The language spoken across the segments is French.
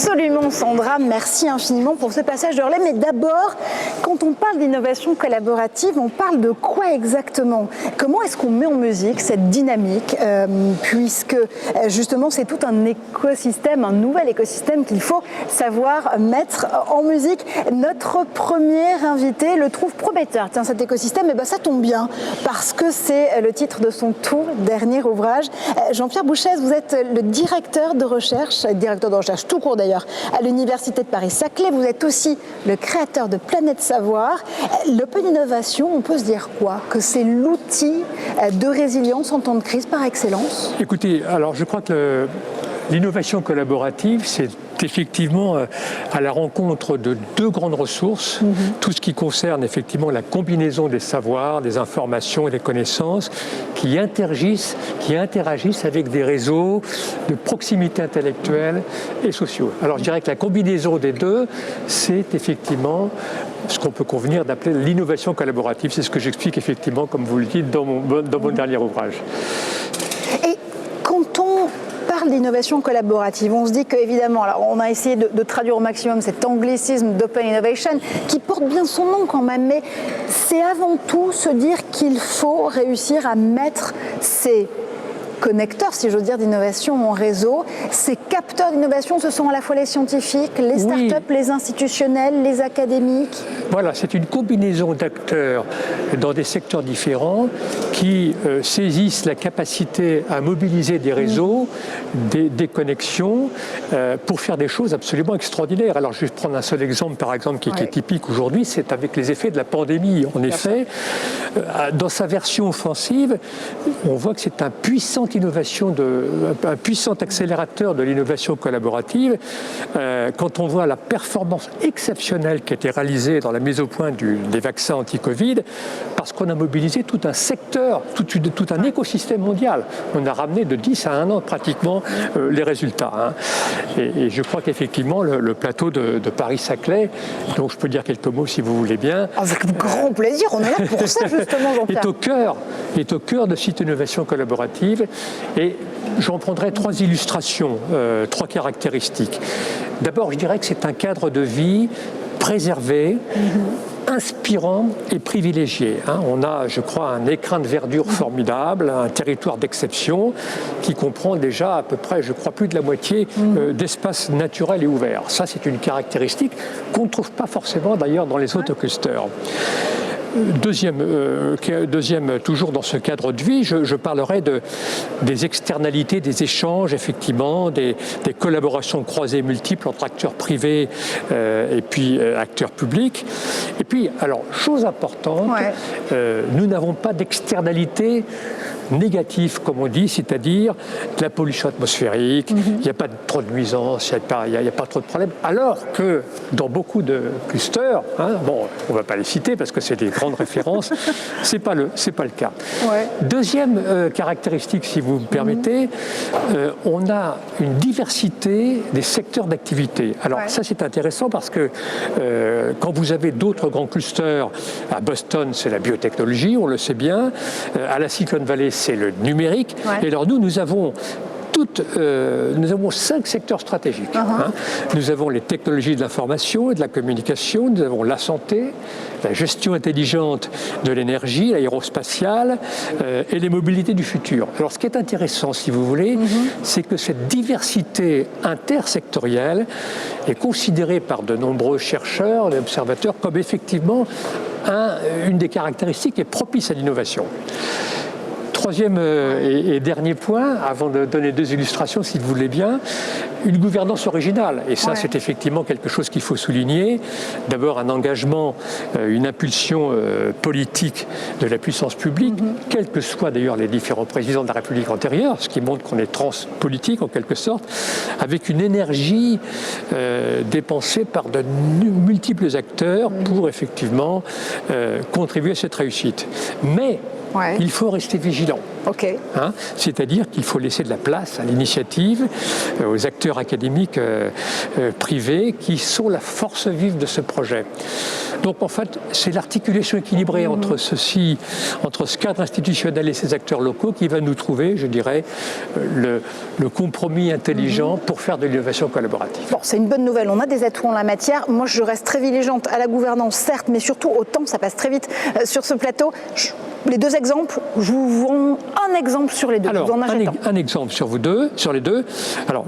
Absolument, Sandra, merci infiniment pour ce passage de relais. Mais d'abord, quand on parle d'innovation collaborative, on parle de quoi exactement? Comment est-ce qu'on met en musique cette dynamique, puisque justement c'est tout un écosystème, un nouvel écosystème qu'il faut savoir mettre en musique. Notre premier invité le trouve prometteur. Tiens, cet écosystème, eh ben, ça tombe bien, parce que c'est le titre de son tout dernier ouvrage. Jean-Pierre Bouchèze, vous êtes le directeur de recherche tout court d'ailleurs, à l'Université de Paris-Saclay. Vous êtes aussi le créateur de Planète Savoir. L'open innovation, on peut se dire quoi? Que c'est l'outil de résilience en temps de crise par excellence? Écoutez, alors je crois que l'innovation collaborative, c'est effectivement à la rencontre de deux grandes ressources, tout ce qui concerne effectivement la combinaison des savoirs, des informations et des connaissances qui interagissent avec des réseaux de proximité intellectuelle et sociaux. Alors je dirais que la combinaison des deux, c'est effectivement ce qu'on peut convenir d'appeler l'innovation collaborative. C'est ce que j'explique effectivement, comme vous le dites, dans mon dernier ouvrage. Et quand on parle d'innovation collaborative, on se dit qu'évidemment, on a essayé de traduire au maximum cet anglicisme d'open innovation qui porte bien son nom quand même, mais c'est avant tout se dire qu'il faut réussir à mettre ces connecteurs, si j'ose dire, d'innovation en réseau. Ces capteurs d'innovation, ce sont à la fois les scientifiques, les startups, les institutionnels, les académiques. Voilà, c'est une combinaison d'acteurs dans des secteurs différents qui saisissent la capacité à mobiliser des réseaux, des connexions pour faire des choses absolument extraordinaires. Alors je vais prendre un seul exemple, par exemple, qui est typique aujourd'hui, c'est avec les effets de la pandémie. En effet, dans sa version offensive, on voit que c'est un puissant accélérateur de l'innovation collaborative. Quand on voit la performance exceptionnelle qui a été réalisée dans la mise au point des vaccins anti-Covid, parce qu'on a mobilisé tout un secteur, tout un écosystème mondial. On a ramené de 10 à 1 an pratiquement les résultats. Et je crois qu'effectivement, le plateau de Paris-Saclay, dont je peux dire quelques mots si vous voulez bien. Avec grand plaisir, on est là pour ça justement, Jean-Pierre. Est au cœur de cette innovation collaborative. Et j'en prendrai 3 illustrations, 3 caractéristiques. D'abord, je dirais que c'est un cadre de vie préservé, inspirant et privilégié. On a, je crois, un écrin de verdure formidable, un territoire d'exception qui comprend déjà à peu près, je crois, plus de la moitié d'espaces naturels et ouverts. Ça, c'est une caractéristique qu'on ne trouve pas forcément d'ailleurs dans les autres clusters. Deuxième, toujours dans ce cadre de vie, je parlerai des externalités, des échanges, effectivement, des collaborations croisées multiples entre acteurs privés et puis acteurs publics. Et puis, alors, chose importante, nous n'avons pas d'externalité négative, comme on dit, c'est-à-dire de la pollution atmosphérique, il n'y a pas trop de nuisances, il n'y a pas trop de problèmes, alors que dans beaucoup de clusters, bon, on ne va pas les citer parce que c'est des grandes références, c'est pas le cas. Deuxième caractéristique, si vous me permettez, on a une diversité des secteurs d'activité. Alors ça, c'est intéressant parce que quand vous avez d'autres grands clusters, à Boston, c'est la biotechnologie, on le sait bien, à la Silicon Valley, c'est le numérique. Et alors nous avons 5 secteurs stratégiques. Nous avons les technologies de l'information et de la communication, nous avons la santé, la gestion intelligente de l'énergie, l'aérospatiale et les mobilités du futur. Alors ce qui est intéressant, si vous voulez, c'est que cette diversité intersectorielle est considérée par de nombreux chercheurs et observateurs comme effectivement une des caractéristiques qui est propice à l'innovation. Troisième et dernier point, avant de donner 2 illustrations, si vous voulez bien, une gouvernance originale. Et ça, c'est effectivement quelque chose qu'il faut souligner. D'abord, un engagement, une impulsion politique de la puissance publique, quels que soient d'ailleurs les différents présidents de la République antérieure, ce qui montre qu'on est transpolitique en quelque sorte, avec une énergie dépensée par de multiples acteurs pour effectivement contribuer à cette réussite. Mais Ouais. Il faut rester vigilant. Ok. C'est-à-dire qu'il faut laisser de la place à l'initiative, aux acteurs académiques privés qui sont la force vive de ce projet. Donc en fait, c'est l'articulation équilibrée entre ceci, entre ce cadre institutionnel et ces acteurs locaux qui va nous trouver, je dirais, le compromis intelligent pour faire de l'innovation collaborative. Bon, c'est une bonne nouvelle, on a des atouts en la matière. Moi, je reste très vigilante à la gouvernance, certes, mais surtout au temps, ça passe très vite sur ce plateau. Les deux exemples, je vous rends un exemple sur les deux. Alors, un exemple sur les deux. Alors,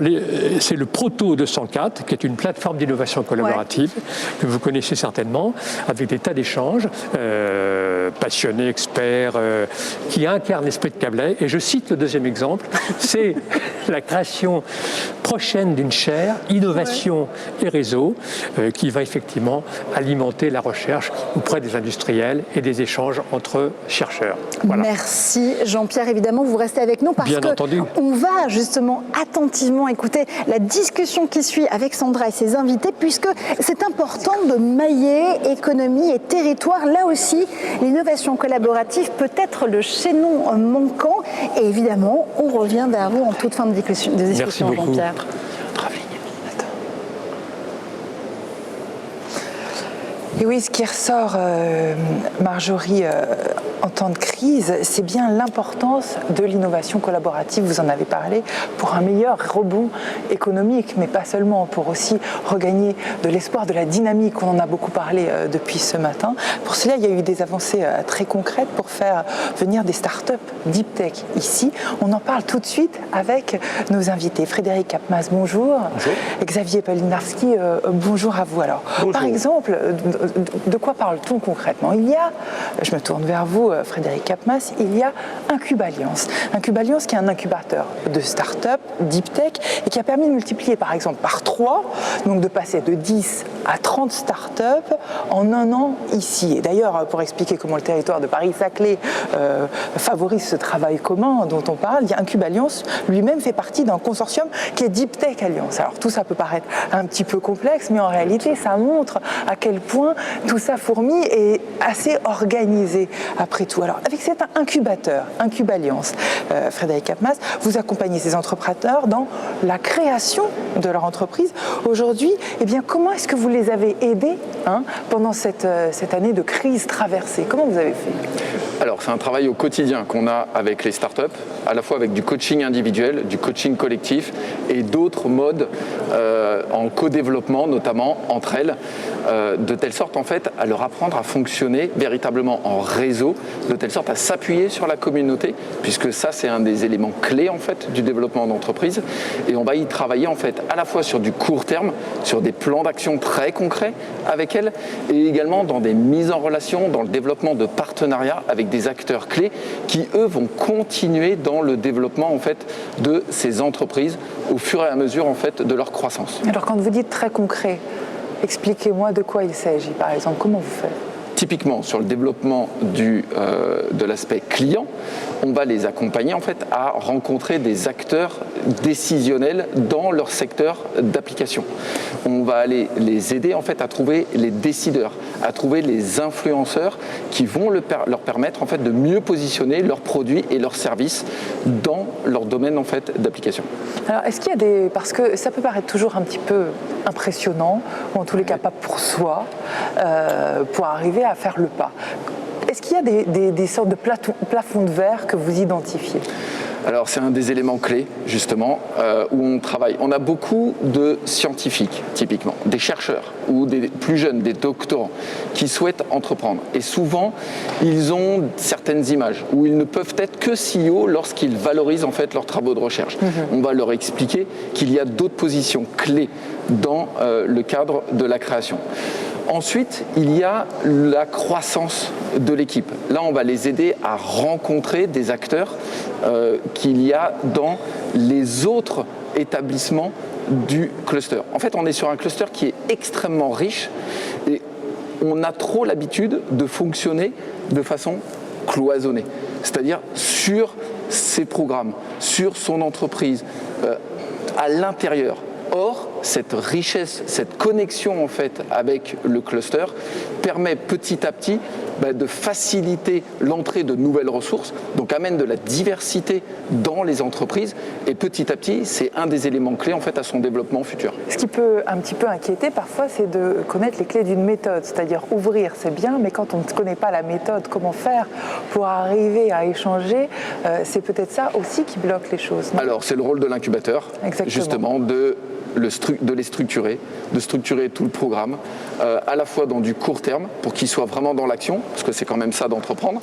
c'est le Proto 204, qui est une plateforme d'innovation collaborative que vous connaissez certainement, avec des tas d'échanges, passionnés, experts, qui incarnent l'esprit de Câblay. Et je cite le deuxième exemple, c'est la création prochaine d'une chaire innovation et réseau qui va effectivement alimenter la recherche auprès des industriels et des échanges entre chercheurs. Voilà. Merci Jean-Pierre, évidemment vous restez avec nous parce qu'on va justement attentivement écouter la discussion qui suit avec Sandra et ses invités, puisque c'est important de mailler économie et territoire. Là aussi, l'innovation collaborative peut être le chaînon manquant, et évidemment on revient vers vous en toute fin de discussion. Merci beaucoup. Jean-Pierre. Et oui, ce qui ressort, Marjorie, en temps de crise, c'est bien l'importance de l'innovation collaborative, vous en avez parlé, pour un meilleur rebond économique, mais pas seulement, pour aussi regagner de l'espoir, de la dynamique, on en a beaucoup parlé depuis ce matin. Pour cela, il y a eu des avancées très concrètes pour faire venir des startups deep tech ici. On en parle tout de suite avec nos invités. Frédéric Kapmas, bonjour. Bonjour. Xavier Polinarski, bonjour à vous. Alors, bonjour. Par exemple, de quoi parle-t-on concrètement ? Il y a, je me tourne vers vous, Frédéric Kapmas, il y a Incub'Alliance. Incub'Alliance qui est un incubateur de start-up, deep tech, et qui a permis de multiplier par exemple par 3, donc de passer de 10 à 30 start-up en un an ici. Et d'ailleurs, pour expliquer comment le territoire de Paris-Saclay favorise ce travail commun dont on parle, Incub'Alliance lui-même fait partie d'un consortium qui est Deep Tech Alliance. Alors tout ça peut paraître un petit peu complexe, mais en réalité, ça montre à quel point tout ça fourmille et assez organisé après tout. Alors avec cet incubateur, Incub'Alliance, Frédéric Kapmas, vous accompagnez ces entrepreneurs dans la création de leur entreprise. Aujourd'hui, eh bien, comment est-ce que vous les avez aidés pendant cette année de crise traversée ? Comment vous avez fait ? Alors c'est un travail au quotidien qu'on a avec les startups, à la fois avec du coaching individuel, du coaching collectif et d'autres modes en co-développement, notamment entre elles, de telle sorte en fait à leur apprendre à fonctionner véritablement en réseau, de telle sorte à s'appuyer sur la communauté, puisque ça c'est un des éléments clés en fait du développement d'entreprise. Et on va y travailler en fait à la fois sur du court terme, sur des plans d'action très concrets avec elles, et également dans des mises en relation, dans le développement de partenariats avec des acteurs clés qui eux vont continuer dans le développement en fait de ces entreprises au fur et à mesure en fait de leur croissance. Alors quand vous dites très concret, expliquez-moi de quoi il s'agit par exemple, comment vous faites ? Typiquement, sur le développement de l'aspect client, on va les accompagner en fait à rencontrer des acteurs décisionnels dans leur secteur d'application. On va aller les aider en fait à trouver les décideurs, à trouver les influenceurs qui vont leur permettre en fait de mieux positionner leurs produits et leurs services dans leur domaine en fait d'application. Alors, est-ce qu'il y a parce que ça peut paraître toujours un petit peu impressionnant, ou en tous les cas pas pour soi, pour arriver à faire le pas. Est-ce qu'il y a des sortes de plafonds de verre que vous identifiez ? Alors c'est un des éléments clés justement où on travaille. On a beaucoup de scientifiques typiquement, des chercheurs ou des plus jeunes, des doctorants qui souhaitent entreprendre. Et souvent ils ont certaines images où ils ne peuvent être que CEO lorsqu'ils valorisent en fait leurs travaux de recherche. On va leur expliquer qu'il y a d'autres positions clés dans le cadre de la création. Ensuite, il y a la croissance de l'équipe. Là, on va les aider à rencontrer des acteurs qu'il y a dans les autres établissements du cluster. En fait, on est sur un cluster qui est extrêmement riche et on a trop l'habitude de fonctionner de façon cloisonnée, c'est-à-dire sur ses programmes, sur son entreprise, à l'intérieur. Or, cette richesse, cette connexion en fait avec le cluster permet petit à petit de faciliter l'entrée de nouvelles ressources, donc amène de la diversité dans les entreprises et petit à petit, c'est un des éléments clés en fait à son développement futur. Ce qui peut un petit peu inquiéter parfois, c'est de connaître les clés d'une méthode, c'est-à-dire ouvrir, c'est bien, mais quand on ne connaît pas la méthode, comment faire pour arriver à échanger, c'est peut-être ça aussi qui bloque les choses. Non ? Alors c'est le rôle de l'incubateur, justement, de les structurer, de structurer tout le programme, à la fois dans du court terme, pour qu'il soit vraiment dans l'action, parce que c'est quand même ça d'entreprendre,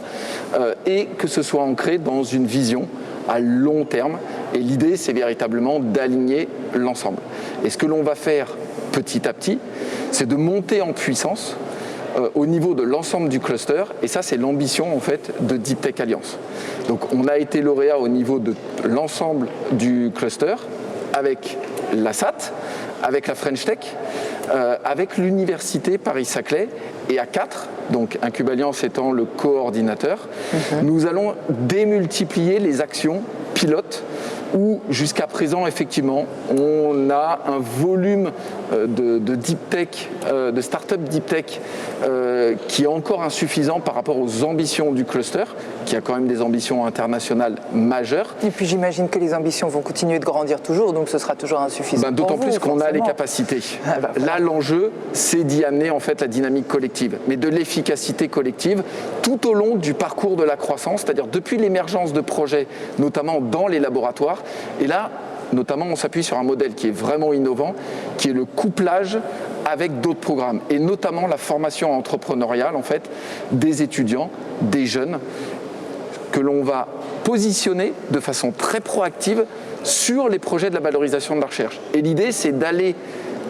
et que ce soit ancré dans une vision à long terme. Et l'idée, c'est véritablement d'aligner l'ensemble. Et ce que l'on va faire petit à petit, c'est de monter en puissance au niveau de l'ensemble du cluster, et ça c'est l'ambition en fait de Deep Tech Alliance. Donc on a été lauréat au niveau de l'ensemble du cluster, avec la SAT, avec la French Tech, avec l'université Paris-Saclay, et à 4, donc Incub-Alliance étant le coordinateur, nous allons démultiplier les actions pilotes où jusqu'à présent, effectivement, on a un volume de deep tech, de start-up deep tech qui est encore insuffisant par rapport aux ambitions du cluster, qui a quand même des ambitions internationales majeures. Et puis j'imagine que les ambitions vont continuer de grandir toujours, donc ce sera toujours insuffisant. D'autant plus qu'on a les capacités. Là, l'enjeu, c'est d'y amener en fait la dynamique collective, mais de l'efficacité collective tout au long du parcours de la croissance, c'est-à-dire depuis l'émergence de projets, notamment dans les laboratoires. Et là, notamment, on s'appuie sur un modèle qui est vraiment innovant, qui est le couplage avec d'autres programmes, et notamment la formation entrepreneuriale en fait des étudiants, des jeunes, que l'on va positionner de façon très proactive sur les projets de la valorisation de la recherche. Et l'idée, c'est d'aller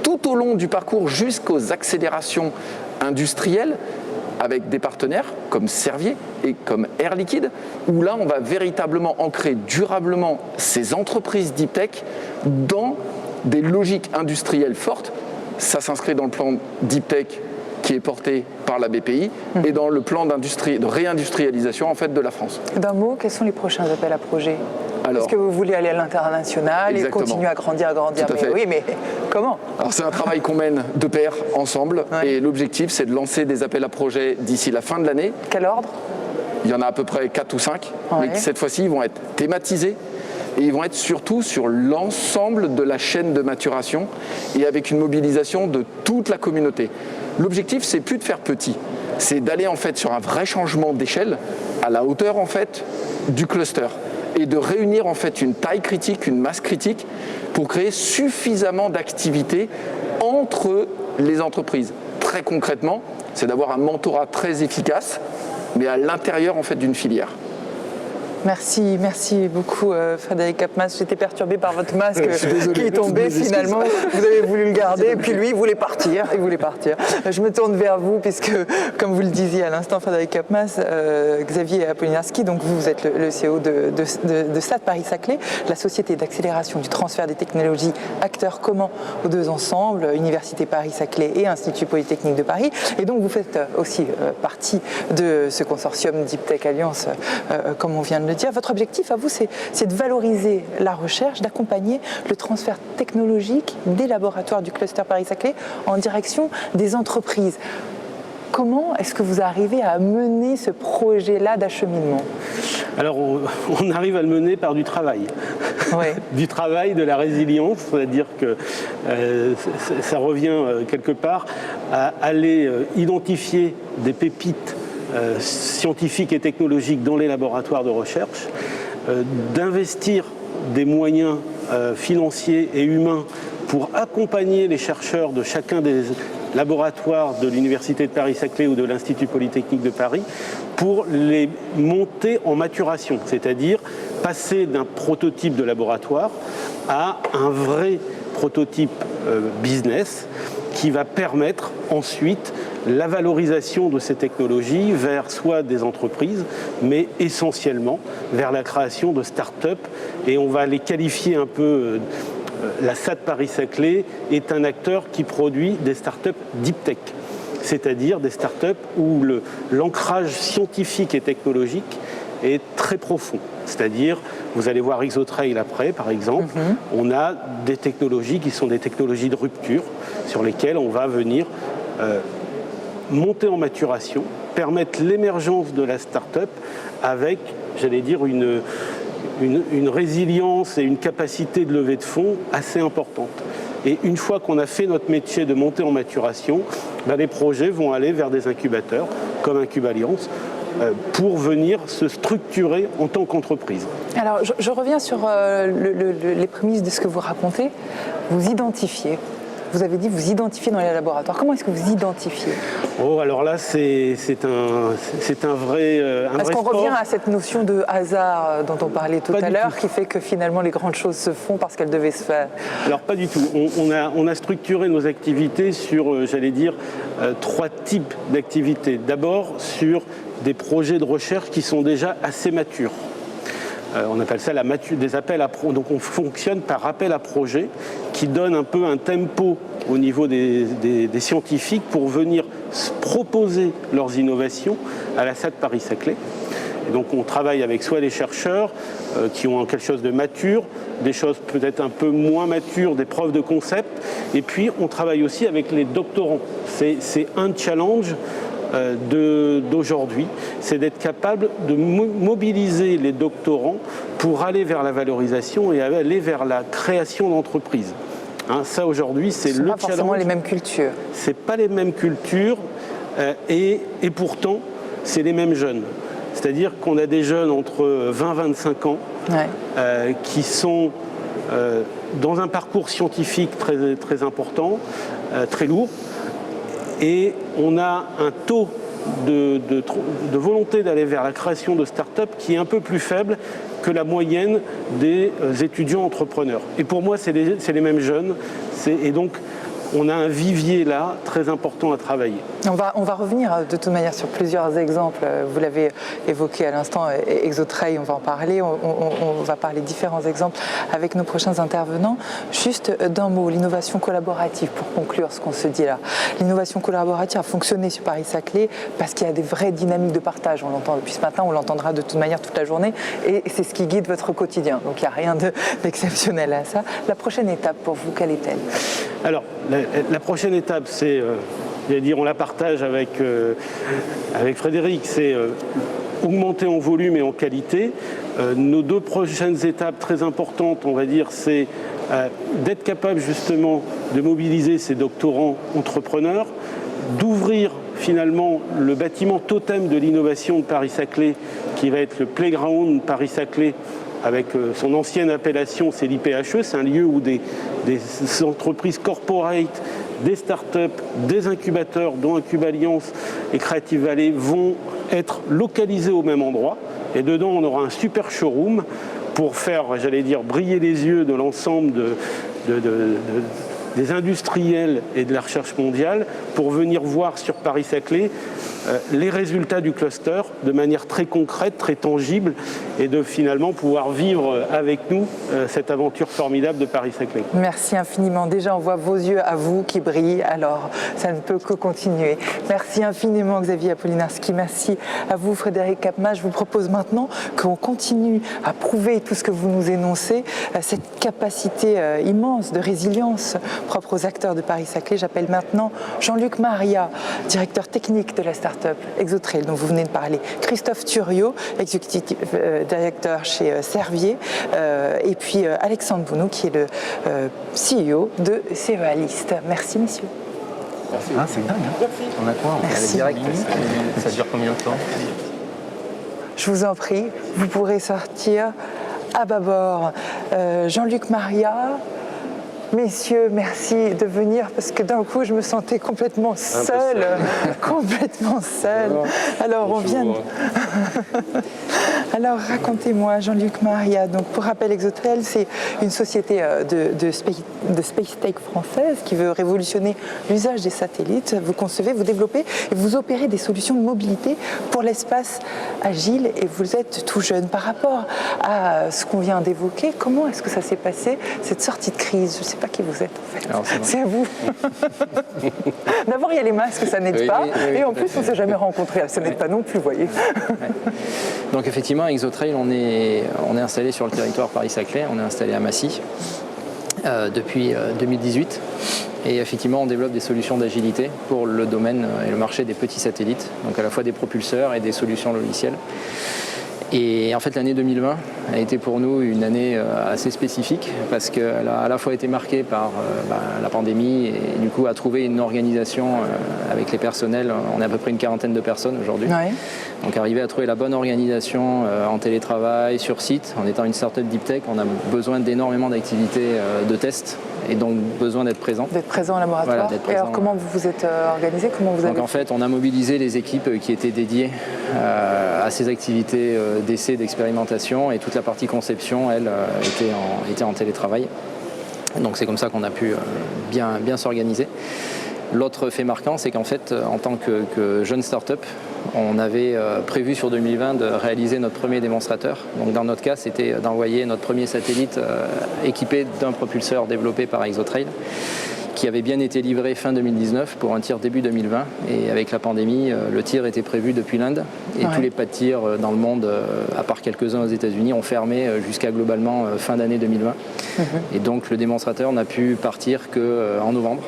tout au long du parcours jusqu'aux accélérations industrielles, avec des partenaires comme Servier et comme Air Liquide, où là, on va véritablement ancrer durablement ces entreprises deep tech dans des logiques industrielles fortes. Ça s'inscrit dans le plan deep tech qui est porté par la BPI et dans le plan de réindustrialisation en fait de la France. D'un mot, quels sont les prochains appels à projets ? Est-ce que vous voulez aller à l'international et continuer à grandir, oui, mais comment ? Alors c'est un travail qu'on mène de pair, ensemble, et l'objectif c'est de lancer des appels à projets d'ici la fin de l'année. Quel ordre ? Il y en a à peu près 4 ou 5, mais cette fois-ci ils vont être thématisés et ils vont être surtout sur l'ensemble de la chaîne de maturation et avec une mobilisation de toute la communauté. L'objectif c'est plus de faire petit, c'est d'aller en fait sur un vrai changement d'échelle à la hauteur en fait du cluster, et de réunir en fait une taille critique, une masse critique pour créer suffisamment d'activités entre les entreprises. Très concrètement, c'est d'avoir un mentorat très efficace, mais à l'intérieur en fait d'une filière. Merci beaucoup Frédéric Capmas. J'étais perturbée par votre masque qui est tombé finalement. Vous avez voulu le garder et puis lui il voulait partir. Je me tourne vers vous puisque, comme vous le disiez à l'instant, Frédéric Capmas, Xavier Apolinarski, donc vous êtes le CEO de SAT Paris-Saclay, la société d'accélération du transfert des technologies, acteurs communs aux deux ensemble, Université Paris-Saclay et Institut Polytechnique de Paris. Et donc vous faites aussi partie de ce consortium Deep Tech Alliance, comme on vient de le dire. Votre objectif à vous, c'est de valoriser la recherche, d'accompagner le transfert technologique des laboratoires du cluster Paris-Saclay en direction des entreprises. Comment est-ce que vous arrivez à mener ce projet-là d'acheminement ? Alors, on arrive à le mener par du travail. Ouais. Du travail, de la résilience, c'est-à-dire que ça revient quelque part à aller identifier des pépites scientifiques et technologiques dans les laboratoires de recherche, d'investir des moyens financiers et humains pour accompagner les chercheurs de chacun des laboratoires de l'Université de Paris-Saclay ou de l'Institut Polytechnique de Paris pour les monter en maturation, c'est-à-dire passer d'un prototype de laboratoire à un vrai prototype business qui va permettre ensuite la valorisation de ces technologies vers soit des entreprises, mais essentiellement vers la création de start-up. Et on va les qualifier un peu, la SAT Paris-Saclay est un acteur qui produit des start-up deep tech, c'est-à-dire des start-up où l'ancrage scientifique et technologique est très profond. C'est-à-dire, vous allez voir Exotrail après, par exemple, on a des technologies qui sont des technologies de rupture sur lesquelles on va venir monter en maturation, permettre l'émergence de la start-up avec, j'allais dire, une résilience et une capacité de levée de fonds assez importante. Et une fois qu'on a fait notre métier de monter en maturation, les projets vont aller vers des incubateurs, comme Incub-Alliance, pour venir se structurer en tant qu'entreprise. Alors, je reviens sur les prémices de ce que vous racontez. Vous identifiez. Vous avez dit vous identifiez dans les laboratoires. Comment est-ce que vous identifiez? Oh, alors là, c'est un vrai Est-ce qu'on sport. revient à cette notion de hasard dont on parlait tout à l'heure, qui fait que finalement les grandes choses se font parce qu'elles devaient se faire? Alors pas du tout. On a structuré nos activités sur, j'allais dire, 3 types d'activités. D'abord, sur des projets de recherche qui sont déjà assez matures. On appelle ça des appels à projets. Donc on fonctionne par appel à projets qui donne un peu un tempo au niveau des scientifiques pour venir proposer leurs innovations à la SAT Paris-Saclay. Et donc on travaille avec soit des chercheurs qui ont quelque chose de mature, des choses peut-être un peu moins matures, des preuves de concept, et puis on travaille aussi avec les doctorants. C'est un challenge d'aujourd'hui, c'est d'être capable de mobiliser les doctorants pour aller vers la valorisation et aller vers la création d'entreprises. Ça aujourd'hui, c'est le challenge. Ce ne sont pas forcément les mêmes cultures. C'est pas les mêmes cultures et pourtant, c'est les mêmes jeunes. C'est-à-dire qu'on a des jeunes entre 20 et 25 ans qui sont dans un parcours scientifique très, très important, très lourd. Et on a un taux de volonté d'aller vers la création de start-up qui est un peu plus faible que la moyenne des étudiants entrepreneurs. Et pour moi, c'est les mêmes jeunes. Et donc, on a un vivier là très important à travailler. On va revenir de toute manière sur plusieurs exemples. Vous l'avez évoqué à l'instant, Exotrail, on va en parler. On va parler de différents exemples avec nos prochains intervenants. Juste d'un mot, l'innovation collaborative, pour conclure ce qu'on se dit là. L'innovation collaborative a fonctionné sur Paris-Saclay parce qu'il y a des vraies dynamiques de partage. On l'entend depuis ce matin, on l'entendra de toute manière toute la journée. Et c'est ce qui guide votre quotidien. Donc il n'y a rien d'exceptionnel à ça. La prochaine étape pour vous, quelle est-elle? Alors, la prochaine étape, c'est, on la partage avec Frédéric, c'est augmenter en volume et en qualité. Nos 2 prochaines étapes très importantes, on va dire, c'est d'être capable justement de mobiliser ces doctorants entrepreneurs, d'ouvrir finalement le bâtiment totem de l'innovation de Paris-Saclay, qui va être le Playground Paris-Saclay, avec son ancienne appellation, c'est l'IPHE, c'est un lieu où des entreprises corporate, des startups, des incubateurs, dont Incub-Alliance et Creative Valley, vont être localisés au même endroit. Et dedans, on aura un super showroom pour faire, briller les yeux de l'ensemble des industriels et de la recherche mondiale, pour venir voir sur Paris-Saclay les résultats du cluster de manière très concrète, très tangible, et de finalement pouvoir vivre avec nous cette aventure formidable de Paris-Saclay. Merci infiniment. Déjà, on voit vos yeux à vous qui brillent, alors ça ne peut que continuer. Merci infiniment Xavier Apolinarski, merci à vous Frédéric Capma. Je vous propose maintenant qu'on continue à prouver tout ce que vous nous énoncez, cette capacité immense de résilience propre aux acteurs de Paris-Saclay. J'appelle maintenant Jean-Luc Maria, directeur technique de la start-up Exotrail dont vous venez de parler, Christophe Thuriot, exécutif directeur chez Servier, et puis Alexandre Bounou qui est le CEO de CEALIST. Merci messieurs. Merci. Ah, c'est dingue. Hein. On a quoi? On Merci. direct. Ça dure combien de temps? Je vous en prie, vous pourrez sortir à bâbord. Jean-Luc Maria. Messieurs, merci de venir parce que d'un coup, je me sentais complètement seule. Complètement seule. Alors, on vient. Alors, racontez-moi, Jean-Luc Maria. Donc, pour rappel, Exotrail, c'est une société de space tech française qui veut révolutionner l'usage des satellites. Vous concevez, vous développez et vous opérez des solutions de mobilité pour l'espace agile. Et vous êtes tout jeune. Par rapport à ce qu'on vient d'évoquer, comment est-ce que ça s'est passé, cette sortie de crise? Je ne sais pas qui vous êtes en fait. Alors, C'est vous. D'abord, il y a les masques, ça n'aide pas. Et en plus, on ne s'est jamais rencontrés. Ça n'aide pas non plus, vous voyez. Donc effectivement, Exotrail, on est installé sur le territoire Paris-Saclay, on est installé à Massy depuis 2018. Et effectivement, on développe des solutions d'agilité pour le domaine et le marché des petits satellites, donc à la fois des propulseurs et des solutions logicielles. Et en fait, l'année 2020 a été pour nous une année assez spécifique parce qu'elle a à la fois été marquée par la pandémie et du coup a trouvé une organisation avec les personnels. On est à peu près une quarantaine de personnes aujourd'hui. Ouais. Donc arriver à trouver la bonne organisation en télétravail, sur site. En étant une startup deep tech, on a besoin d'énormément d'activités de tests et donc besoin d'être présent. D'être présent au laboratoire. Voilà, d'être et alors, présent. comment vous vous êtes organisé? Comment vous avez... Donc en fait, on a mobilisé les équipes qui étaient dédiées à ces activités d'essai, d'expérimentation, et toute la partie conception, elle, était en télétravail. Donc c'est comme ça qu'on a pu bien s'organiser. L'autre fait marquant, c'est qu'en fait, en tant que jeune start-up, on avait prévu sur 2020 de réaliser notre premier démonstrateur. Donc dans notre cas, c'était d'envoyer notre premier satellite équipé d'un propulseur développé par Exotrail, qui avait bien été livré fin 2019 pour un tir début 2020. Et avec la pandémie, le tir était prévu depuis l'Inde. Et tous les pas de tir dans le monde, à part quelques-uns aux États-Unis, ont fermé jusqu'à globalement fin d'année 2020. Et donc le démonstrateur n'a pu partir qu'en novembre.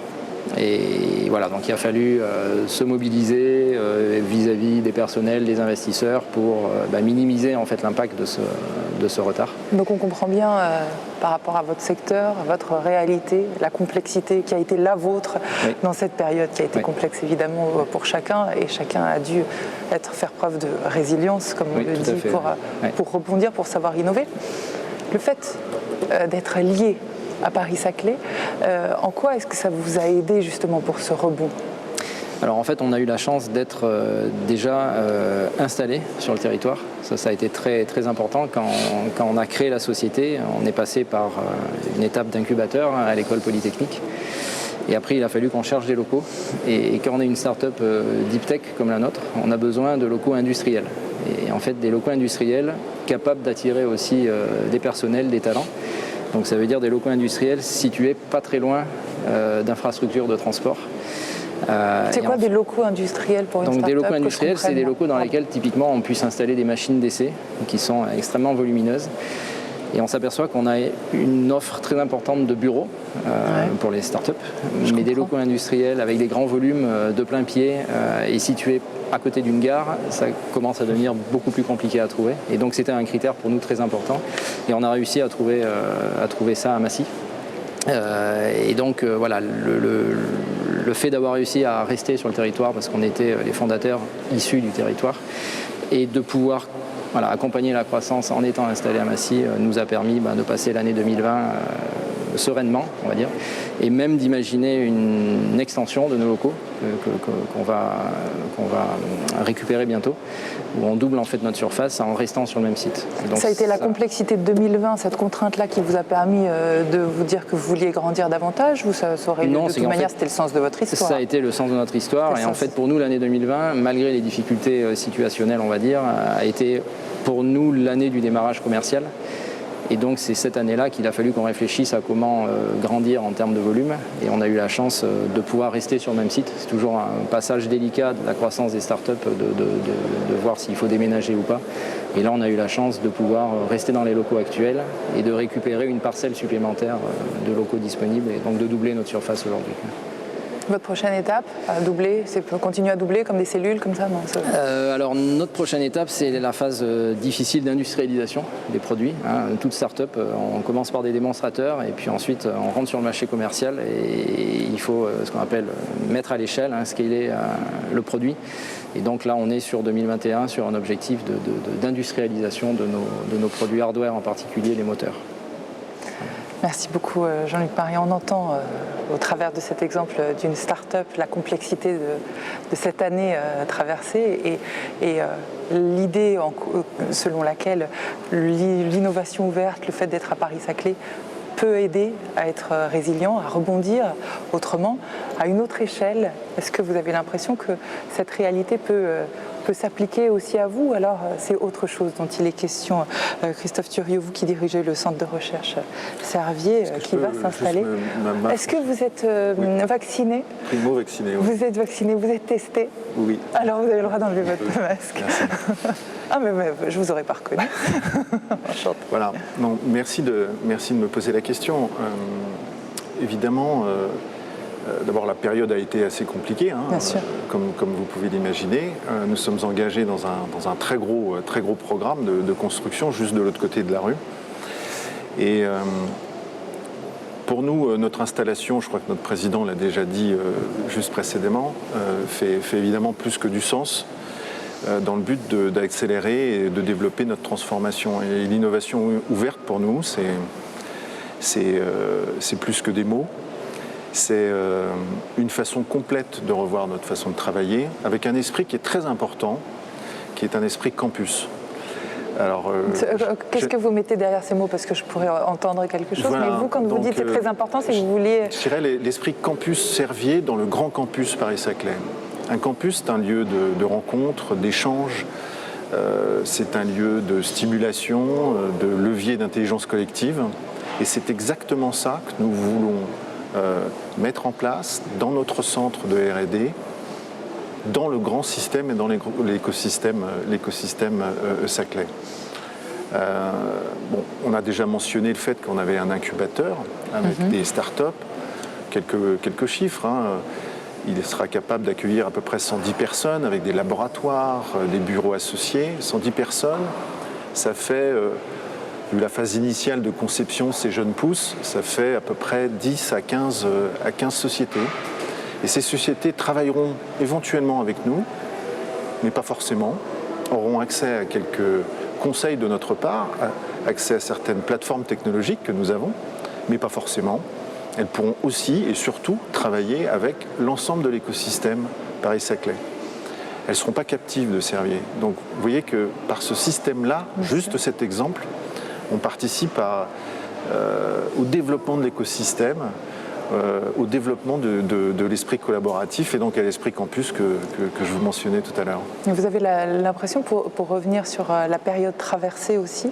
Et voilà, donc il a fallu se mobiliser vis-à-vis des personnels, des investisseurs pour minimiser en fait l'impact de ce retard. Donc on comprend bien par rapport à votre secteur, à votre réalité, la complexité qui a été la vôtre dans cette période qui a été complexe évidemment pour chacun, et chacun a dû faire preuve de résilience, comme on le dit, pour rebondir, pour savoir innover. Le fait d'être lié à Paris-Saclay, en quoi est-ce que ça vous a aidé justement pour ce rebond? Alors en fait, on a eu la chance d'être déjà installé sur le territoire. Ça a été très, très important. Quand on a créé la société, on est passé par une étape d'incubateur à l'école polytechnique. Et après, il a fallu qu'on cherche des locaux. Et quand on est une start-up deep tech comme la nôtre, on a besoin de locaux industriels. Et en fait, des locaux industriels capables d'attirer aussi des personnels, des talents. Donc ça veut dire des locaux industriels situés pas très loin d'infrastructures de transport. C'est quoi des locaux industriels pour une start-up? Donc des locaux industriels, c'est des locaux dans lesquels typiquement on puisse installer des machines d'essai qui sont extrêmement volumineuses. Et on s'aperçoit qu'on a une offre très importante de bureaux pour les startups, mais des locaux industriels avec des grands volumes de plein pied et situés à côté d'une gare, ça commence à devenir beaucoup plus compliqué à trouver. Et donc c'était un critère pour nous très important. Et on a réussi à trouver ça à Massy. Et donc voilà, le fait d'avoir réussi à rester sur le territoire, parce qu'on était les fondateurs issus du territoire, et de pouvoir accompagner la croissance en étant installé à Massy, nous a permis de passer l'année 2020 sereinement, on va dire, et même d'imaginer une extension de nos locaux qu'on va récupérer bientôt, où on double en fait notre surface en restant sur le même site. Donc, ça a été la complexité de 2020, cette contrainte-là, qui vous a permis de vous dire que vous vouliez grandir davantage, ou ça aurait eu, de toute manière, c'était le sens de votre histoire? Ça a été le sens de notre histoire, et en fait pour nous l'année 2020, malgré les difficultés situationnelles, on va dire, a été pour nous l'année du démarrage commercial. Et donc c'est cette année-là qu'il a fallu qu'on réfléchisse à comment grandir en termes de volume. Et on a eu la chance de pouvoir rester sur le même site. C'est toujours un passage délicat de la croissance des startups de voir s'il faut déménager ou pas. Et là on a eu la chance de pouvoir rester dans les locaux actuels et de récupérer une parcelle supplémentaire de locaux disponibles, et donc de doubler notre surface aujourd'hui. Votre prochaine étape, à doubler, c'est continuer à doubler comme des cellules, comme ça, non? Alors notre prochaine étape, c'est la phase difficile d'industrialisation des produits. Toute start-up, on commence par des démonstrateurs et puis ensuite on rentre sur le marché commercial, et il faut ce qu'on appelle mettre à l'échelle, scaler le produit. Et donc là, on est sur 2021 sur un objectif d'industrialisation de nos produits hardware, en particulier les moteurs. Merci beaucoup Jean-Luc Marié. On entend au travers de cet exemple d'une start-up la complexité de cette année traversée et l'idée selon laquelle l'innovation ouverte, le fait d'être à Paris-Saclay peut aider à être résilient, à rebondir autrement, à une autre échelle. Est-ce que vous avez l'impression que cette réalité peut peut s'appliquer aussi à vous. Alors, c'est autre chose dont il est question. Christophe Thuriot, vous qui dirigez le centre de recherche Servier, qui va s'installer. Est-ce que vous êtes vacciné? Primo-vacciné, oui. Vous êtes vacciné, vous êtes testé? Oui. Alors, vous avez le droit d'enlever votre masque. Merci. Ah, mais je ne vous aurais pas reconnu. Enchanté. Voilà. Non, merci de me poser la question. Évidemment, d'abord la période a été assez compliquée, hein, Bien sûr. comme vous pouvez l'imaginer. Nous sommes engagés dans un très gros programme de construction juste de l'autre côté de la rue. Et pour nous, notre installation, je crois que notre président l'a déjà dit juste précédemment, fait évidemment plus que du sens dans le but d'accélérer et de développer notre transformation. Et l'innovation ouverte pour nous, c'est plus que des mots. C'est une façon complète de revoir notre façon de travailler, avec un esprit qui est très important, qui est un esprit campus. Alors, qu'est-ce que vous mettez derrière ces mots? Parce que je pourrais entendre quelque chose, voilà, mais vous, quand vous dites c'est très important, c'est que vous vouliez... Je dirais l'esprit campus Servier dans le grand campus Paris-Saclay. Un campus, c'est un lieu de rencontre, d'échange, c'est un lieu de stimulation, de levier d'intelligence collective. Et c'est exactement ça que nous voulons mettre en place dans notre centre de R&D, dans le grand système et dans l'écosystème Saclay. On a déjà mentionné le fait qu'on avait un incubateur avec des startups, quelques chiffres. Hein. Il sera capable d'accueillir à peu près 110 personnes avec des laboratoires, des bureaux associés. 110 personnes, ça fait, vu la phase initiale de conception, ces jeunes pousses, ça fait à peu près 10 à 15 sociétés. Et ces sociétés travailleront éventuellement avec nous, mais pas forcément, auront accès à quelques conseils de notre part, accès à certaines plateformes technologiques que nous avons, mais pas forcément. Elles pourront aussi et surtout travailler avec l'ensemble de l'écosystème Paris-Saclay. Elles ne seront pas captives de Servier. Donc vous voyez que par ce système-là, juste cet exemple, on participe au développement de l'écosystème, au développement de l'esprit collaboratif et donc à l'esprit campus que je vous mentionnais tout à l'heure. Vous avez l'impression, pour revenir sur la période traversée aussi,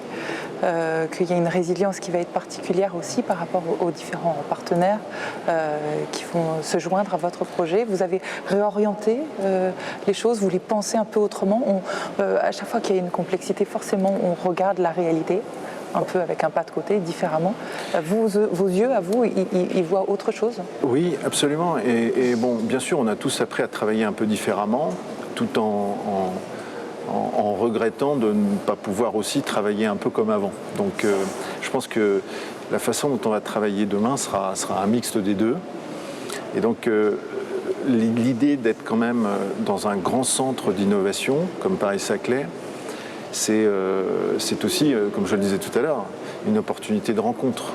qu'il y a une résilience qui va être particulière aussi par rapport aux différents partenaires qui vont se joindre à votre projet. Vous avez réorienté les choses, vous les pensez un peu autrement. À chaque fois qu'il y a une complexité, forcément, on regarde la réalité un peu avec un pas de côté, différemment. Vos yeux, à vous, ils voient autre chose? Oui, absolument. Et bon, bien sûr, on a tous appris à travailler un peu différemment, tout en regrettant de ne pas pouvoir aussi travailler un peu comme avant. Donc, je pense que la façon dont on va travailler demain sera un mixte des deux. Et donc, l'idée d'être quand même dans un grand centre d'innovation, comme Paris-Saclay, c'est aussi, comme je le disais tout à l'heure, une opportunité de rencontre.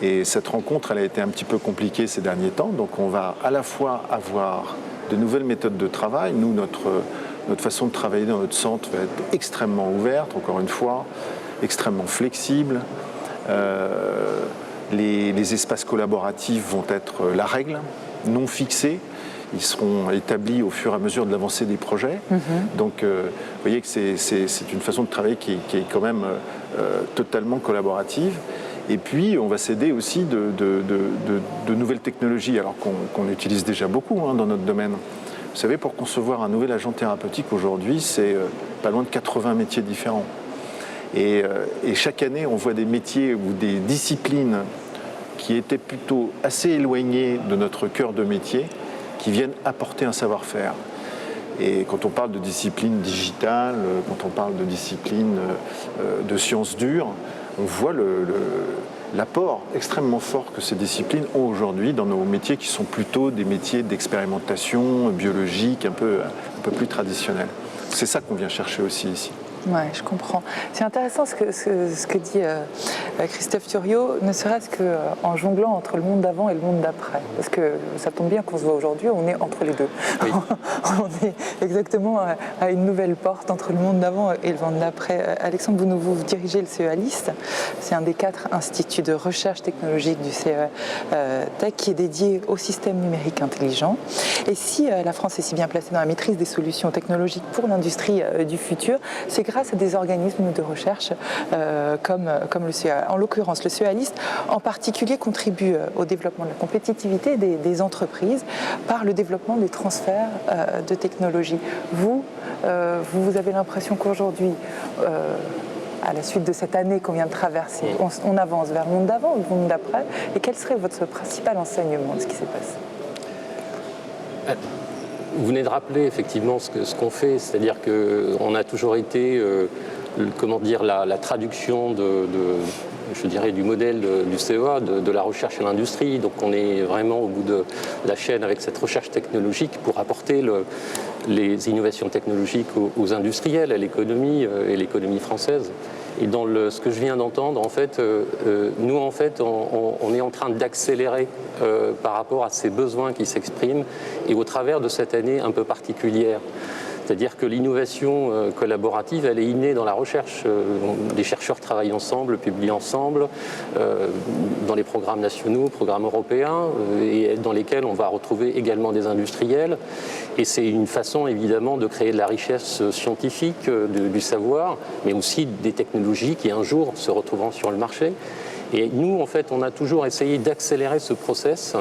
Et cette rencontre, elle a été un petit peu compliquée ces derniers temps. Donc on va à la fois avoir de nouvelles méthodes de travail. Nous, notre façon de travailler dans notre centre va être extrêmement ouverte, encore une fois, extrêmement flexible. Les espaces collaboratifs vont être la règle, non fixés. Ils seront établis au fur et à mesure de l'avancée des projets. Donc, vous voyez que c'est une façon de travailler qui est quand même totalement collaborative. Et puis, on va s'aider aussi de nouvelles technologies, alors qu'on utilise déjà beaucoup dans notre domaine. Vous savez, pour concevoir un nouvel agent thérapeutique aujourd'hui, c'est pas loin de 80 métiers différents. Et chaque année, on voit des métiers ou des disciplines qui étaient plutôt assez éloignées de notre cœur de métier, qui viennent apporter un savoir-faire. Et quand on parle de discipline digitale, quand on parle de discipline de sciences dures, on voit l'apport extrêmement fort que ces disciplines ont aujourd'hui dans nos métiers qui sont plutôt des métiers d'expérimentation biologique, un peu plus traditionnels. C'est ça qu'on vient chercher aussi ici. Ouais, je comprends. C'est intéressant ce que dit Christophe Thuriot, ne serait-ce qu'en jonglant entre le monde d'avant et le monde d'après. Parce que ça tombe bien qu'on se voit aujourd'hui, on est entre les deux. Oui. On est exactement à une nouvelle porte entre le monde d'avant et le monde d'après. Alexandre, vous dirigez le CEA-LIST. C'est un des 4 instituts de recherche technologique du CEA Tech qui est dédié au système numérique intelligent. Et si la France est si bien placée dans la maîtrise des solutions technologiques pour l'industrie du futur, c'est grâce à des organismes de recherche comme le CEA. En l'occurrence, le CEA-LIST en particulier contribue au développement de la compétitivité des entreprises par le développement des transferts de technologies. Vous avez l'impression qu'aujourd'hui, à la suite de cette année qu'on vient de traverser, on avance vers le monde d'avant ou le monde d'après, et quel serait votre principal enseignement de ce qui s'est passé ? Vous venez de rappeler effectivement ce qu'on fait, c'est-à-dire qu'on a toujours été, la traduction je dirais, du modèle du CEA, de la recherche à l'industrie. Donc on est vraiment au bout de la chaîne avec cette recherche technologique pour apporter les innovations technologiques aux industriels, à l'économie et l'économie française. Et dans ce que je viens d'entendre, en fait, nous, en fait, on est en train d'accélérer par rapport à ces besoins qui s'expriment et au travers de cette année un peu particulière. C'est-à-dire que l'innovation collaborative, elle est innée dans la recherche. Les chercheurs travaillent ensemble, publient ensemble, dans les programmes nationaux, programmes européens, et dans lesquels on va retrouver également des industriels. Et c'est une façon, évidemment, de créer de la richesse scientifique, du savoir, mais aussi des technologies qui, un jour, se retrouveront sur le marché. Et nous, en fait, on a toujours essayé d'accélérer ce process,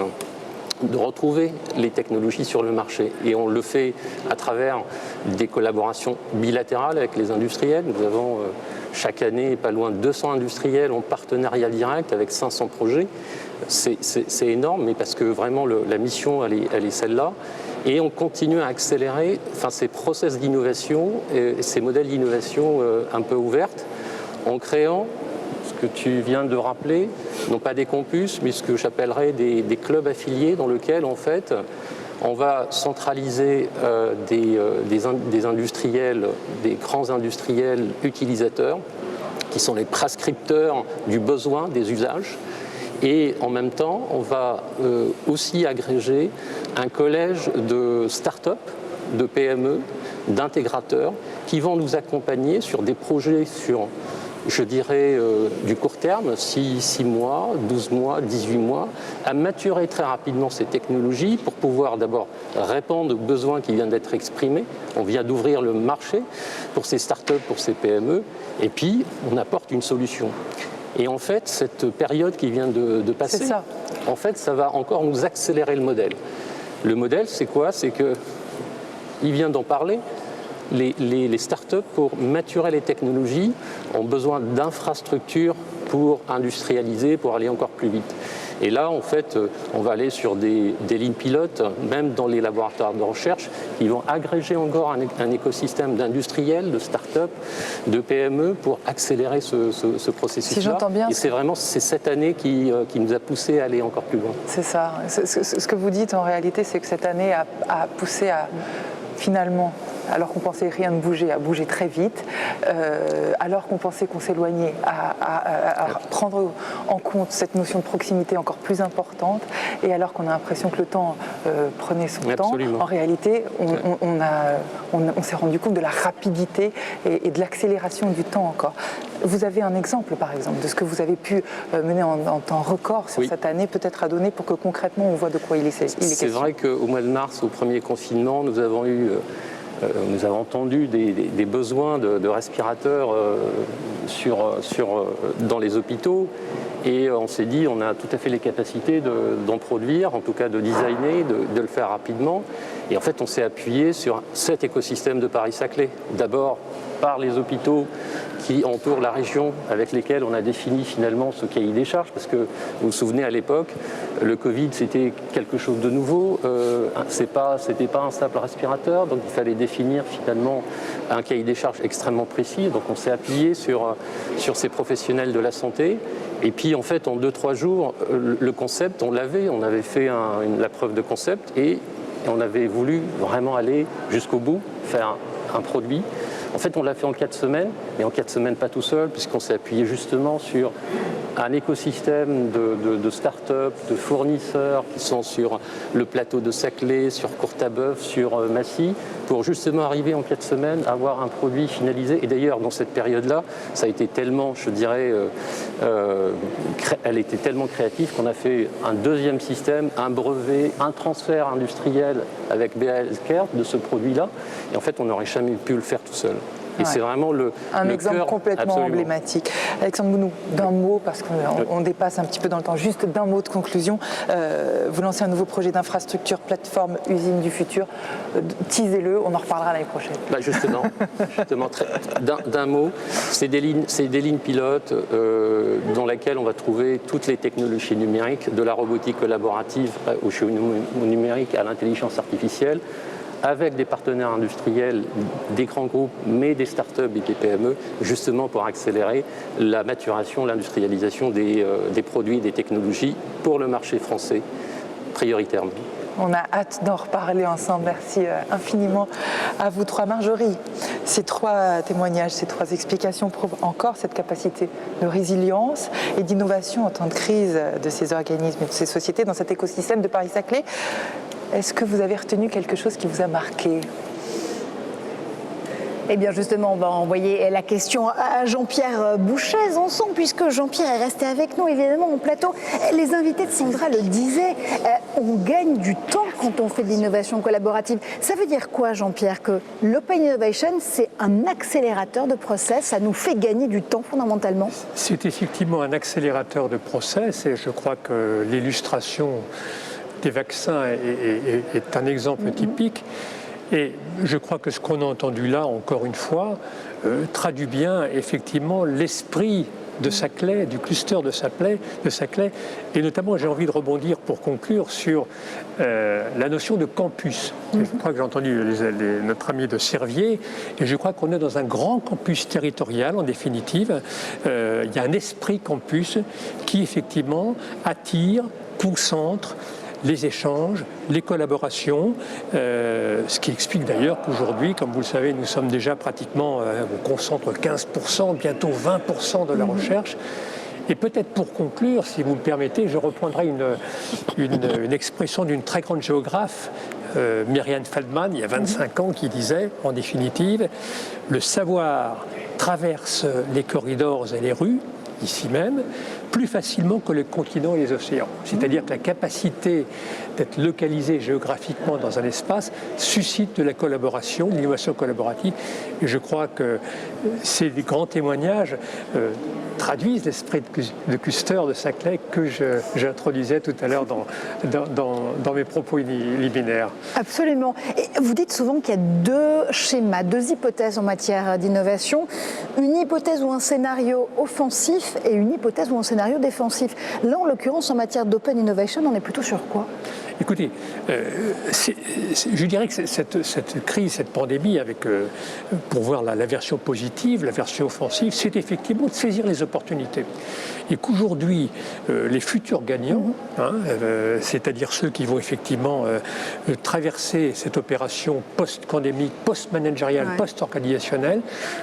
de retrouver les technologies sur le marché. Et on le fait à travers des collaborations bilatérales avec les industriels. Nous avons chaque année pas loin de 200 industriels en partenariat direct avec 500 projets. C'est énorme, mais parce que vraiment la mission, elle est celle-là. Et on continue à accélérer ces process d'innovation, ces modèles d'innovation un peu ouvertes, en créant que tu viens de rappeler, non pas des campus, mais ce que j'appellerais des clubs affiliés dans lesquels, en fait, on va centraliser des industriels, des grands industriels utilisateurs, qui sont les prescripteurs du besoin, des usages. Et en même temps, on va aussi agréger un collège de start-up, de PME, d'intégrateurs, qui vont nous accompagner sur des projets je dirais, du court terme, 6 mois, 12 mois, 18 mois, à maturer très rapidement ces technologies pour pouvoir d'abord répondre aux besoins qui viennent d'être exprimés. On vient d'ouvrir le marché pour ces startups, pour ces PME, et puis on apporte une solution. Et en fait, cette période qui vient de passer, en fait, ça va encore nous accélérer le modèle. Le modèle, c'est quoi? C'est que, il vient d'en parler, les startups, pour maturer les technologies, ont besoin d'infrastructures pour industrialiser, pour aller encore plus vite. Et là, en fait, on va aller sur des lignes pilotes, même dans les laboratoires de recherche, qui vont agréger encore un écosystème d'industriels, de start-up, de PME pour accélérer ce processus-là. Si j'entends bien, et c'est cette année qui nous a poussé à aller encore plus loin. C'est ça. Ce que vous dites, en réalité, c'est que cette année a poussé à, finalement, alors qu'on pensait rien ne bouger, à bouger très vite, alors qu'on pensait qu'on s'éloignait, à prendre en compte cette notion de proximité encore plus importante, et alors qu'on a l'impression que le temps prenait son Absolument. temps, en réalité, on s'est rendu compte de la rapidité et de l'accélération du temps encore. Vous avez un exemple, par exemple, de ce que vous avez pu mener en temps record sur cette année, peut-être à donner pour que concrètement on voit de quoi il est question. C'est vrai qu'au mois de mars, au premier confinement, nous avons entendu des besoins de respirateurs dans les hôpitaux, et on s'est dit on a tout à fait les capacités d'en produire, en tout cas de designer, de le faire rapidement. Et en fait, on s'est appuyé sur cet écosystème de Paris-Saclay. D'abord par les hôpitaux qui entourent la région, avec lesquels on a défini finalement ce cahier des charges, parce que vous vous souvenez, à l'époque, le Covid, c'était quelque chose de nouveau, c'était pas un simple respirateur, donc il fallait définir finalement un cahier des charges extrêmement précis. Donc on s'est appuyé sur ces professionnels de la santé, et puis en fait en 2-3 jours, le concept, on avait fait la preuve de concept, et on avait voulu vraiment aller jusqu'au bout, faire un produit En fait, on l'a fait en 4 semaines, mais en 4 semaines pas tout seul, puisqu'on s'est appuyé justement sur un écosystème de start-up, de fournisseurs qui sont sur le plateau de Saclay, sur Courtabœuf, sur Massy, pour justement arriver en 4 semaines à avoir un produit finalisé. Et d'ailleurs, dans cette période-là, ça a été tellement, je dirais, elle était tellement créative qu'on a fait un deuxième système, un brevet, un transfert industriel avec BA Healthcare de ce produit-là. Et en fait, on n'aurait jamais pu le faire tout seul. Et c'est vraiment un le exemple cœur, complètement absolument emblématique. Alexandre Bounou, d'un mot, parce qu'on dépasse un petit peu dans le temps, juste d'un mot de conclusion. Vous lancez un nouveau projet d'infrastructure, plateforme, usine du futur. Teasez-le, on en reparlera l'année prochaine. Justement d'un mot, c'est des lignes pilotes dans lesquelles on va trouver toutes les technologies numériques, de la robotique collaborative au numérique à l'intelligence artificielle, avec des partenaires industriels, des grands groupes, mais des startups et des PME, justement pour accélérer la maturation, l'industrialisation des produits, des technologies pour le marché français, prioritairement. On a hâte d'en reparler ensemble. Merci infiniment à vous trois. Marjorie, ces 3 témoignages, ces 3 explications prouvent encore cette capacité de résilience et d'innovation en temps de crise de ces organismes et de ces sociétés dans cet écosystème de Paris-Saclay. Est-ce que vous avez retenu quelque chose qui vous a marqué ? Eh bien justement, on va envoyer la question à Jean-Pierre Bouchez ensemble, puisque Jean-Pierre est resté avec nous évidemment au plateau. Les invités de Sandra le disaient, on gagne du temps quand on fait de l'innovation collaborative. Ça veut dire quoi, Jean-Pierre? Que l'Open Innovation, c'est un accélérateur de process, ça nous fait gagner du temps fondamentalement? C'est effectivement un accélérateur de process, et je crois que l'illustration des vaccins est un exemple typique. Et je crois que ce qu'on a entendu là, encore une fois, traduit bien effectivement l'esprit de Saclay, du cluster de Saclay, et notamment j'ai envie de rebondir pour conclure sur la notion de campus. Je crois que j'ai entendu notre ami de Servier, et je crois qu'on est dans un grand campus territorial en définitive. Il y a un esprit campus qui effectivement attire, concentre les échanges, les collaborations, ce qui explique d'ailleurs qu'aujourd'hui, comme vous le savez, nous sommes déjà pratiquement, on concentre 15%, bientôt 20% de la recherche. Et peut-être pour conclure, si vous me permettez, je reprendrai une expression d'une très grande géographe, Myriam Feldman, il y a 25 ans, qui disait, en définitive, le savoir traverse les corridors et les rues, ici même, plus facilement que le continent et les océans. C'est-à-dire que la capacité d'être localisé géographiquement dans un espace suscite de la collaboration, de l'innovation collaborative. Et je crois que ces grands témoignages traduisent l'esprit de cluster de Saclay que j'introduisais tout à l'heure dans mes propos liminaires. Absolument. Et vous dites souvent qu'il y a 2 schémas, 2 hypothèses en matière d'innovation. Une hypothèse ou un scénario offensif et une hypothèse ou un scénario défensif. Là, en l'occurrence, en matière d'open innovation, on est plutôt sur quoi? Écoutez, je dirais que cette crise, cette pandémie, pour voir la version positive, la version offensive, c'est effectivement de saisir les opportunités. Et qu'aujourd'hui, les futurs gagnants, c'est-à-dire ceux qui vont effectivement traverser cette opération post-pandémique, post-managériale, post-organisationnelle,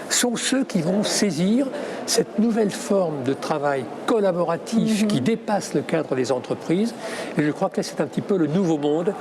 sont ceux qui vont saisir cette nouvelle forme de travail collaboratif qui dépasse le cadre des entreprises. Et je crois que là, c'est un petit peu le nouveau monde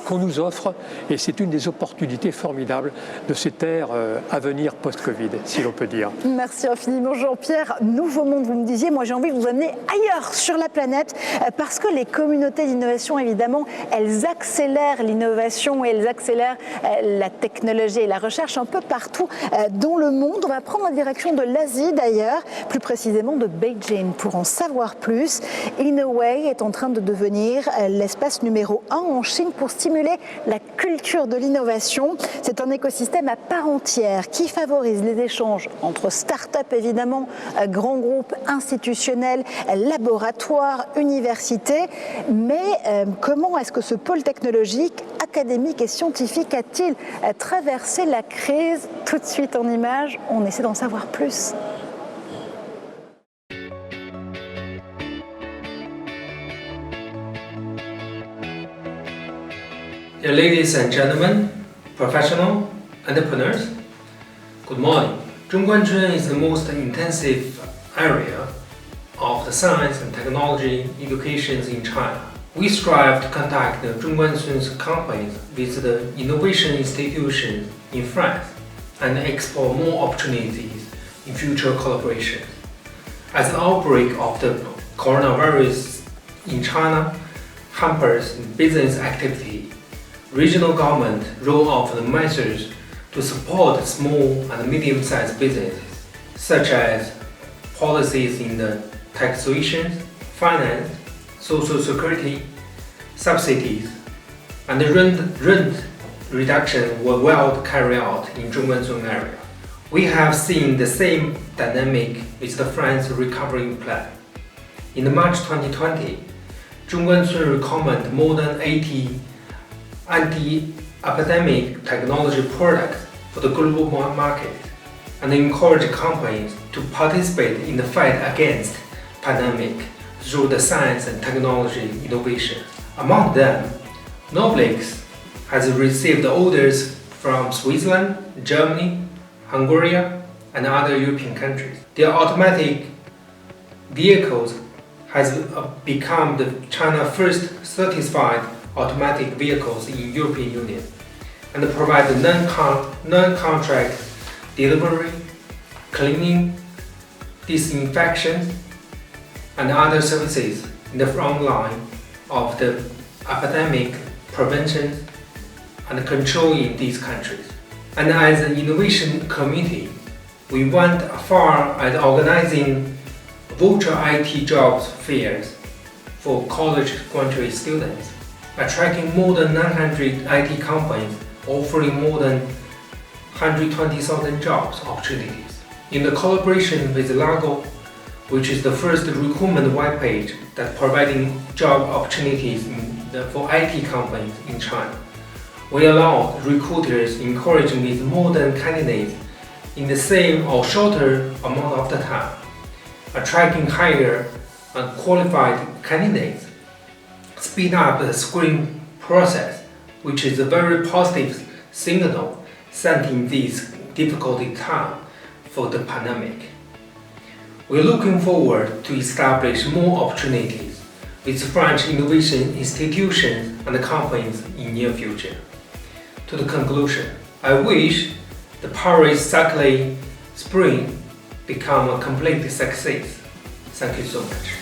qu'on nous offre, et c'est une des opportunités formidables de cette ère à venir post-Covid, si l'on peut dire. Merci infiniment Jean-Pierre. Nouveau monde, vous me disiez, moi j'ai envie de vous amener ailleurs sur la planète, parce que les communautés d'innovation, évidemment, elles accélèrent l'innovation et elles accélèrent la technologie et la recherche un peu partout dans le monde. On va prendre la direction de l'Asie d'ailleurs, plus précisément de Beijing. Pour en savoir plus, Innoway est en train de devenir l'espace numéro 1 en Chine pour stimuler la culture de l'innovation. C'est un écosystème à part entière qui favorise les échanges entre start-up évidemment, grands groupes institutionnels, laboratoires, universités. Mais comment est-ce que ce pôle technologique, académique et scientifique a-t-il traversé la crise? Tout de suite en images, on essaie d'en savoir plus. Ladies and gentlemen, professional entrepreneurs, Good morning. Zhongguancun is the most intensive area of the science and technology education in China. We strive to contact the Zhongguancun's companies with the innovation institutions in France and explore more opportunities in future collaboration. As the outbreak of the coronavirus in China hampers business activity, regional government roll out the measures to support small and medium-sized businesses, such as policies in the taxation, finance, social security, subsidies, and rent reduction were well carried out in Zhongguancun area. We have seen the same dynamic with the France recovery plan. In March 2020, Zhongguancun recommended more than 80 anti-epidemic technology products for the global market and encouraged companies to participate in the fight against pandemic through the science and technology innovation. Among them, Noblex has received orders from Switzerland, Germany, Hungary, and other European countries. Their automatic vehicles has become the China's first certified automatic vehicles in European Union and provide non-contract delivery, cleaning, disinfection, and other services in the front line of the epidemic prevention and control in these countries. And as an innovation committee, we went far at organizing virtual IT jobs fairs for college graduate students, attracting more than 900 IT companies offering more than 120,000 jobs opportunities. In the collaboration with Lago, which is the first recruitment webpage that providing job opportunities for IT companies in China, we allow recruiters encouraging with more than candidates in the same or shorter amount of the time, attracting higher and qualified candidates, speed up the screening process, which is a very positive signal sent in this difficult time for the pandemic. We're looking forward to establish more opportunities with French innovation institutions and companies in near future. To the conclusion, I wish the Paris Saclay Spring become a complete success. Thank you so much.